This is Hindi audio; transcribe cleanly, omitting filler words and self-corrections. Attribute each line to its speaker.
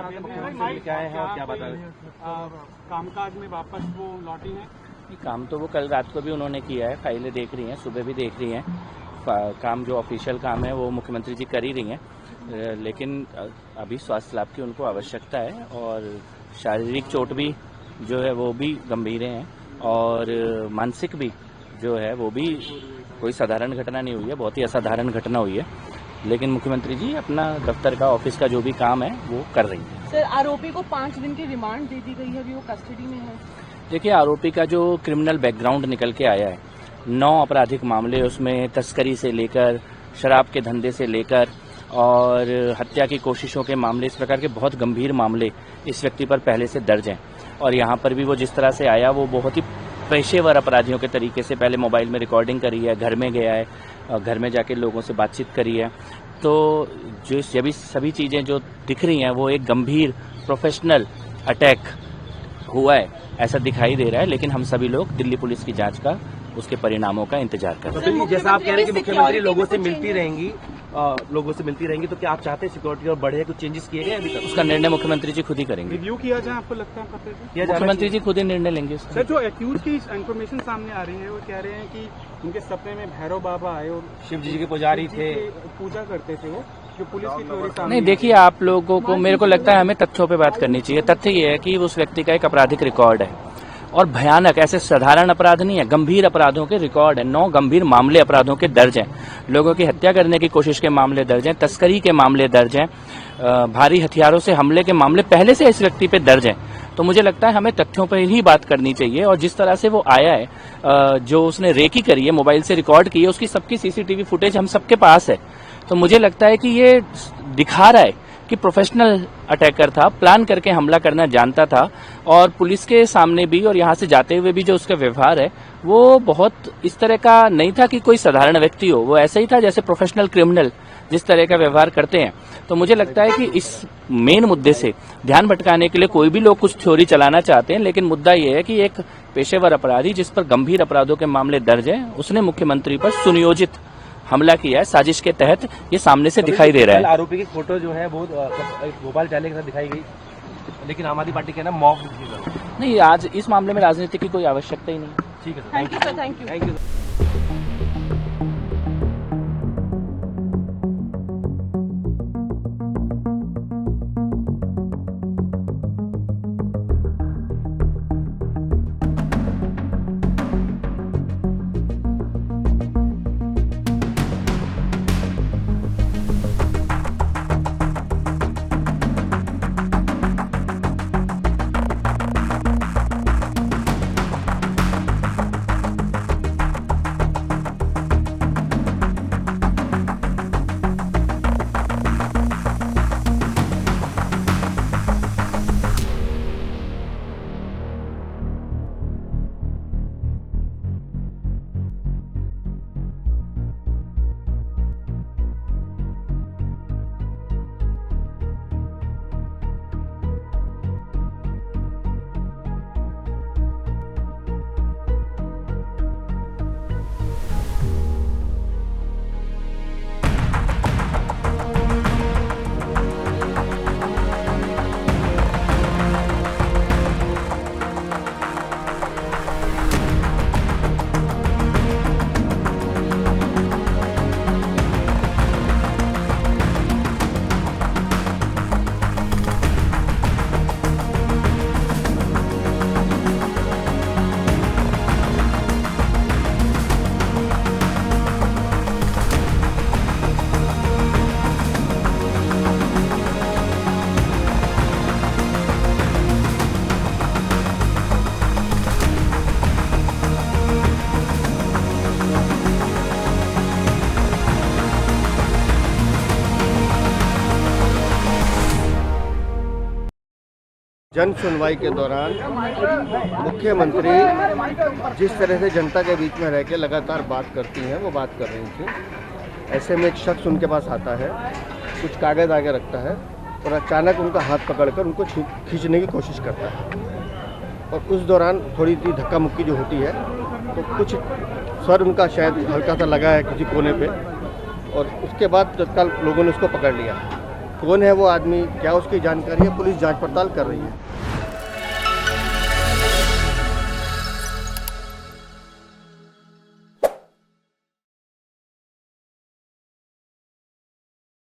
Speaker 1: क्या है और क्या बता रहे कामकाज में वापस वो लौटी हैं?
Speaker 2: काम तो वो कल रात को भी उन्होंने किया है, फाइलें देख रही हैं, सुबह भी देख रही हैं। काम जो ऑफिशियल काम है वो मुख्यमंत्री जी कर ही रही हैं, लेकिन अभी स्वास्थ्य लाभ की उनको आवश्यकता है और शारीरिक चोट भी जो है वो भी गंभीर है और मानसिक भी जो है वो भी कोई साधारण घटना नहीं हुई है, बहुत ही असाधारण घटना हुई है। लेकिन मुख्यमंत्री जी अपना दफ्तर का, ऑफिस का जो भी काम है वो कर रही है।
Speaker 3: सर, आरोपी को 5 दिन की रिमांड दे दी गई है, अभी वो कस्टडी में है।
Speaker 2: देखिए, आरोपी का जो क्रिमिनल बैकग्राउंड निकल के आया है, 9 आपराधिक मामले, उसमें तस्करी से लेकर शराब के धंधे से लेकर और हत्या की कोशिशों के मामले, इस प्रकार के बहुत गंभीर मामले इस व्यक्ति पर पहले से दर्ज हैं। और यहाँ पर भी वो जिस तरह से आया वो बहुत ही पेशेवर अपराधियों के तरीके से पहले मोबाइल में रिकॉर्डिंग करी है, घर में गया है, घर में जाके लोगों से बातचीत करी है। तो जो सभी चीज़ें जो दिख रही हैं वो एक गंभीर प्रोफेशनल अटैक हुआ है ऐसा दिखाई दे रहा है। लेकिन हम सभी लोग दिल्ली पुलिस की जांच का, उसके परिणामों का इंतजार कर रहे हैं।
Speaker 1: जैसा आप कह रहे हैं कि मुख्यमंत्री लोगों से मिलती रहेंगी, तो क्या आप चाहते हैं सिक्योरिटी और बढ़े, कुछ चेंजेस किए गए अभी तक?
Speaker 2: उसका निर्णय मुख्यमंत्री जी खुद ही करेंगे।
Speaker 1: रिव्यू किया जाए, आपको लगता है
Speaker 2: मुख्यमंत्री जी खुद ही निर्णय लेंगे।
Speaker 1: सर, जो एक्यूज की इन्फॉर्मेशन सामने आ रही है वो कह रहे हैं कि उनके सपने में भैरव बाबा आए और शिव जी के पुजारी थे, पूजा करते थे वो, जो पुलिस की थ्योरी सामने।
Speaker 2: नहीं, देखिए, आप लोगों को, मेरे को लगता है हमें तथ्यों पे बात करनी चाहिए। तथ्य ये है कि उस व्यक्ति का एक आपराधिक रिकॉर्ड है और भयानक, ऐसे साधारण अपराध नहीं है, गंभीर अपराधों के रिकॉर्ड है। 9 गंभीर मामले अपराधों के दर्ज हैं, लोगों की हत्या करने की कोशिश के मामले दर्ज हैं, तस्करी के मामले दर्ज हैं, भारी हथियारों से हमले के मामले पहले से इस व्यक्ति पे दर्ज हैं। तो मुझे लगता है हमें तथ्यों पर ही बात करनी चाहिए। और जिस तरह से वो आया है, जो उसने रेकी करी है, मोबाइल से रिकॉर्ड की है, उसकी सबकी सीसीटीवी फुटेज हम सबके पास है। तो मुझे लगता है कि ये दिखा रहा है कि प्रोफेशनल अटैकर था, प्लान करके हमला करना जानता था। और पुलिस के सामने भी और यहाँ से जाते हुए भी जो उसका व्यवहार है वो बहुत इस तरह का नहीं था कि कोई साधारण व्यक्ति हो, वो ऐसा ही था जैसे प्रोफेशनल क्रिमिनल जिस तरह का व्यवहार करते हैं। तो मुझे लगता है कि इस मेन मुद्दे से ध्यान भटकाने के लिए कोई भी लोग कुछ थ्योरी चलाना चाहते हैं, लेकिन मुद्दा ये है कि एक पेशेवर अपराधी जिस पर गंभीर अपराधों के मामले दर्ज हैं, उसने मुख्यमंत्री पर सुनियोजित हमला किया है, साजिश के तहत, ये सामने से दिखाई दे रहा है।
Speaker 1: आरोपी की फोटो जो है वो भोपाल टैले के साथ दिखाई गई, लेकिन आम आदमी पार्टी के ना मॉब
Speaker 2: नहीं, आज इस मामले में राजनीति की कोई आवश्यकता ही नहीं।
Speaker 1: ठीक है sir,
Speaker 3: thank you sir, thank you.
Speaker 4: जन सुनवाई के दौरान मुख्यमंत्री जिस तरह से जनता के बीच में रह के लगातार बात करती हैं वो बात कर रही थी। ऐसे में एक शख्स उनके पास आता है, कुछ कागज़ आगे रखता है और अचानक उनका हाथ पकड़कर उनको खींचने की कोशिश करता है। और उस दौरान थोड़ी सी धक्का मुक्की जो होती है तो कुछ सर उनका शायद हल्का सा लगा है किसी कोने पे, और उसके बाद तत्काल लोगों ने उसको पकड़ लिया। कौन है वो आदमी, क्या उसकी जानकारी है, पुलिस जांच पड़ताल कर रही है।